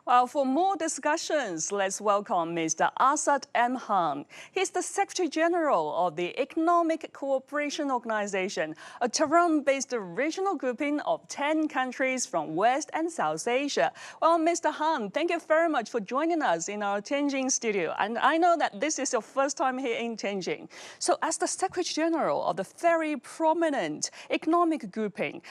Well, for more discussions, let's welcome Mr. Asad M. He's the Secretary General of the Economic Cooperation Organization, a Tehran-based regional grouping of 10 countries from West and South Asia. Well, Mr. Han, thank you very much for joining us in our Tianjin studio. And I know that this is your first time here in Tianjin. So as the Secretary General of the very prominent economic grouping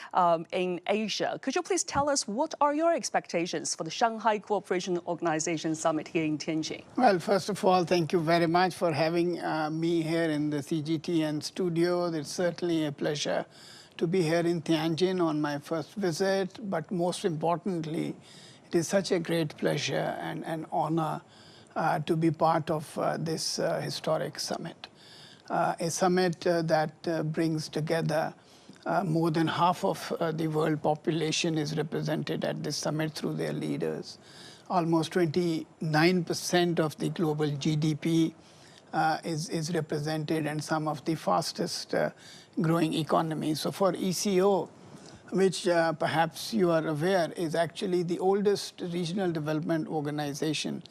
in Asia, could you please tell us what are your expectations for the Shanghai Cooperation Organization Summit here in Tianjin? Well, first of all, thank you very much for having me here in the CGTN studio. It's certainly a pleasure to be here in Tianjin on my first visit, but most importantly, it is such a great pleasure and an honor to be part of this historic summit. A summit that brings together more than half of the world population is represented at this summit through their leaders. Almost 29% of the global GDP is represented, and some of the fastest growing economies. So for ECO, which perhaps you are aware is actually the oldest regional development organization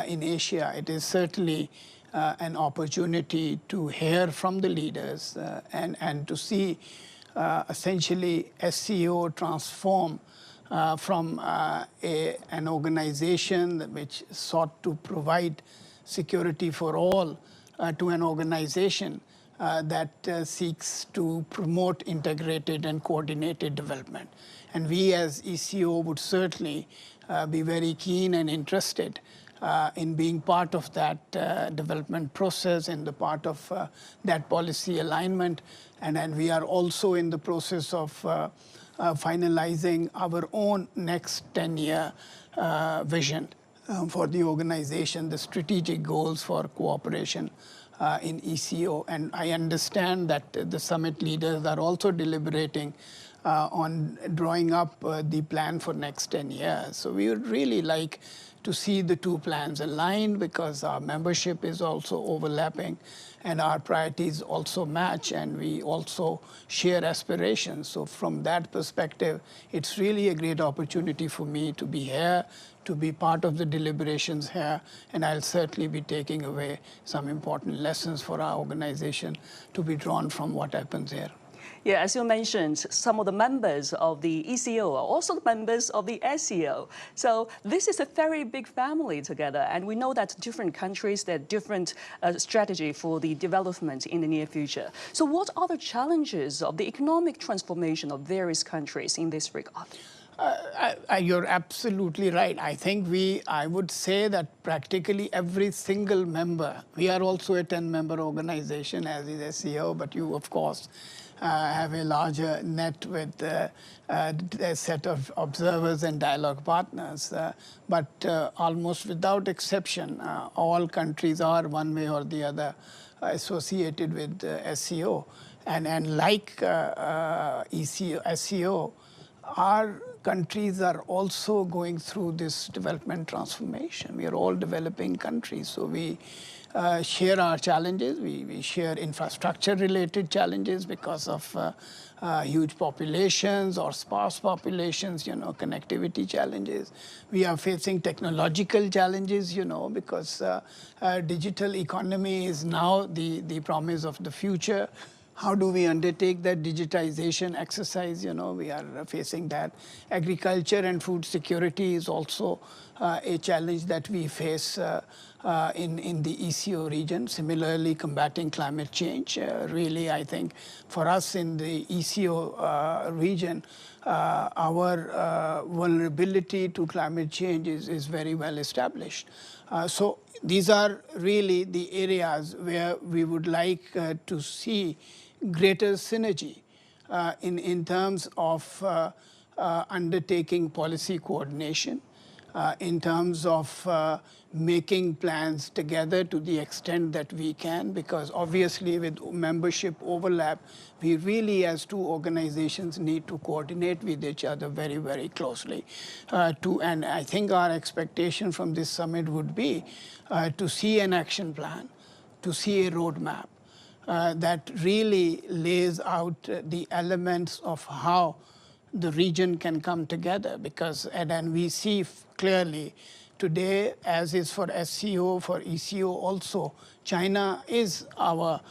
in Asia, it is certainly an opportunity to hear from the leaders and to see essentially SCO transform from an organization which sought to provide security for all to an organization that seeks to promote integrated and coordinated development. And we as ECO would certainly be very keen and interested in being part of that development process and the part of that policy alignment. And then we are also in the process of finalizing our own next 10-year vision for the organization, the strategic goals for cooperation in ECO. And I understand that the summit leaders are also deliberating on drawing up the plan for next 10 years. So we would really like to see the two plans aligned because our membership is also overlapping and our priorities also match, and we also share aspirations. So from that perspective, it's really a great opportunity for me to be here, to be part of the deliberations here, and I'll certainly be taking away some important lessons for our organization to be drawn from what happens here. Yeah, as you mentioned, some of the members of the ECO are also the members of the SCO. So this is a very big family together, and we know that different countries, they have different strategy for the development in the near future. So what are the challenges of the economic transformation of various countries in this regard? You're absolutely right. I think I would say that practically every single member, we are also a 10-member organization as is SCO, but you, of course, have a larger net with a set of observers and dialogue partners. But almost without exception, all countries are one way or the other associated with SCO. And like SCO, our countries are also going through this development transformation. We are all developing countries, so we share our challenges. We share infrastructure-related challenges because of huge populations or sparse populations, connectivity challenges. We are facing technological challenges, because digital economy is now the promise of the future. How do we undertake that digitization exercise? We are facing that. Agriculture and food security is also a challenge that we face in the ECO region. Similarly, combating climate change. Really, I think for us in the ECO region, our vulnerability to climate change is very well established. So these are really the areas where we would like to see greater synergy in terms of undertaking policy coordination, in terms of making plans together to the extent that we can, because obviously with membership overlap, we really as two organizations need to coordinate with each other very, very closely. And I think our expectation from this summit would be to see an action plan, to see a roadmap that really lays out the elements of how the region can come together, because and then we see clearly today, as is for SCO, for ECO also, China is our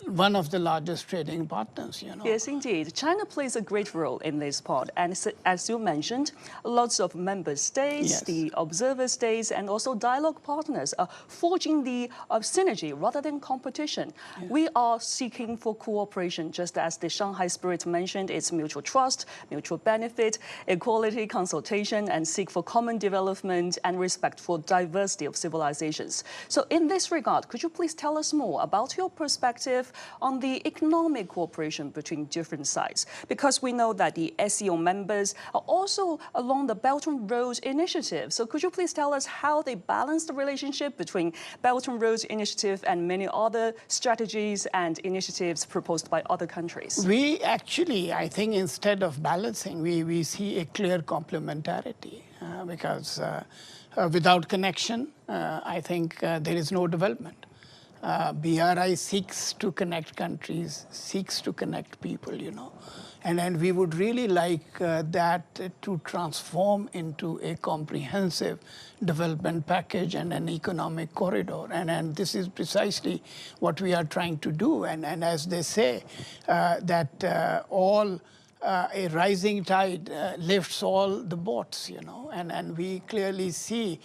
one of the largest trading partners, you know. Yes, indeed. China plays a great role in this part. And as you mentioned, lots of member states, Yes. the observer states, and also dialogue partners are forging the synergy rather than competition. Yeah. We are seeking for cooperation, just as the Shanghai Spirit mentioned, it's mutual trust, mutual benefit, equality, consultation, and seek for common development and respect for diversity of civilizations. So in this regard, could you please tell us more about your perspective on the economic cooperation between different sides? Because we know that the SCO members are also along the Belt and Road Initiative. So could you please tell us how they balance the relationship between Belt and Road Initiative and many other strategies and initiatives proposed by other countries? We actually, I think instead of balancing, we see a clear complementarity because without connection, I think there is no development. BRI seeks to connect countries, seeks to connect people, you know. And we would really like that to transform into a comprehensive development package and an economic corridor. And this is precisely what we are trying to do. And as they say, that a rising tide lifts all the boats, you know. And we clearly see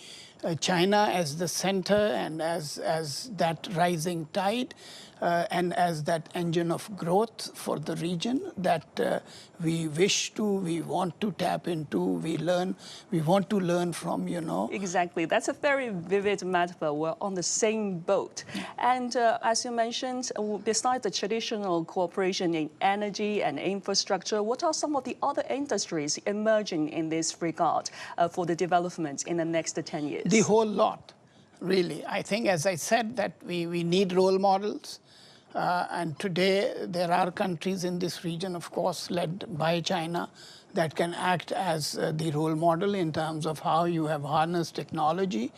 China as the center and as that rising tide and as that engine of growth for the region that we want to tap into, we want to learn from, you know. Exactly. That's a very vivid metaphor. We're on the same boat. And as you mentioned, besides the traditional cooperation in energy and infrastructure, what are some of the other industries emerging in this regard for the development in the next 10 years? The whole lot, really. I think, as I said, that we need role models. And today, there are countries in this region, of course, led by China, that can act as the role model in terms of how you have harnessed technology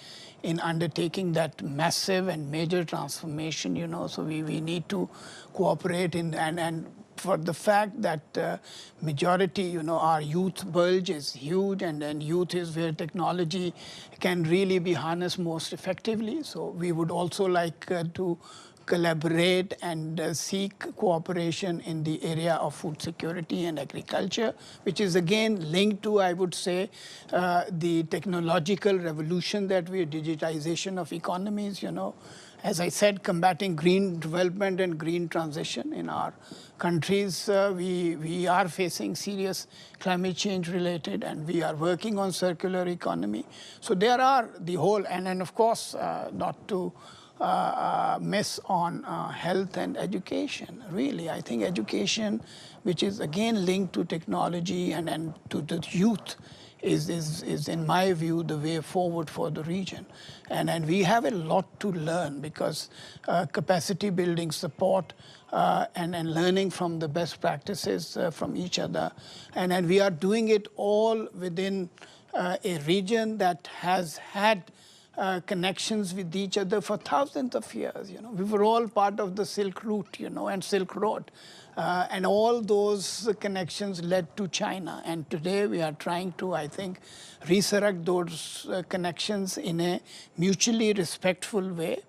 in undertaking that massive and major transformation, you know. So we need to cooperate and for the fact that majority, you know, our youth bulge is huge, and youth is where technology can really be harnessed most effectively. So we would also like to collaborate and seek cooperation in the area of food security and agriculture, which is again linked to, I would say, the technological revolution that we are, digitization of economies, you know. As I said, combating green development and green transition in our countries, we are facing serious climate change related, and we are working on circular economy. So there are the whole, and then of course, not to miss on health and education. Really, I think education, which is again linked to technology and to the youth, is in my view the way forward for the region. And we have a lot to learn, because capacity building support and learning from the best practices from each other. And we are doing it all within a region that has had connections with each other for thousands of years. You know, we were all part of the Silk Route, you know, and Silk Road, and all those connections led to China. And today we are trying to, I think, resurrect those connections in a mutually respectful way,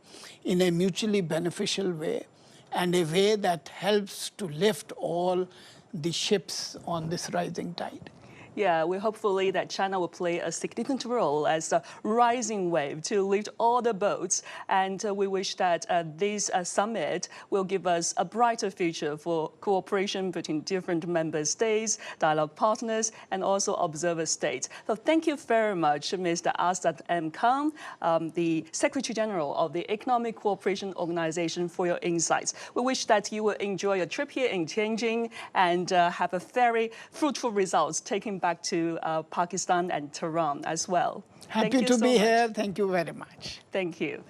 in a mutually beneficial way, and a way that helps to lift all the ships on this rising tide. Yeah, we hopefully that China will play a significant role as a rising wave to lift all the boats. And we wish that this summit will give us a brighter future for cooperation between different member states, dialogue partners, and also observer states. So thank you very much, Mr. Asad M. the Secretary General of the Economic Cooperation Organization, for your insights. We wish that you will enjoy your trip here in Tianjin and have a very fruitful results taking back to Pakistan and Tehran as well. Happy to be here. Thank you very much. Thank you.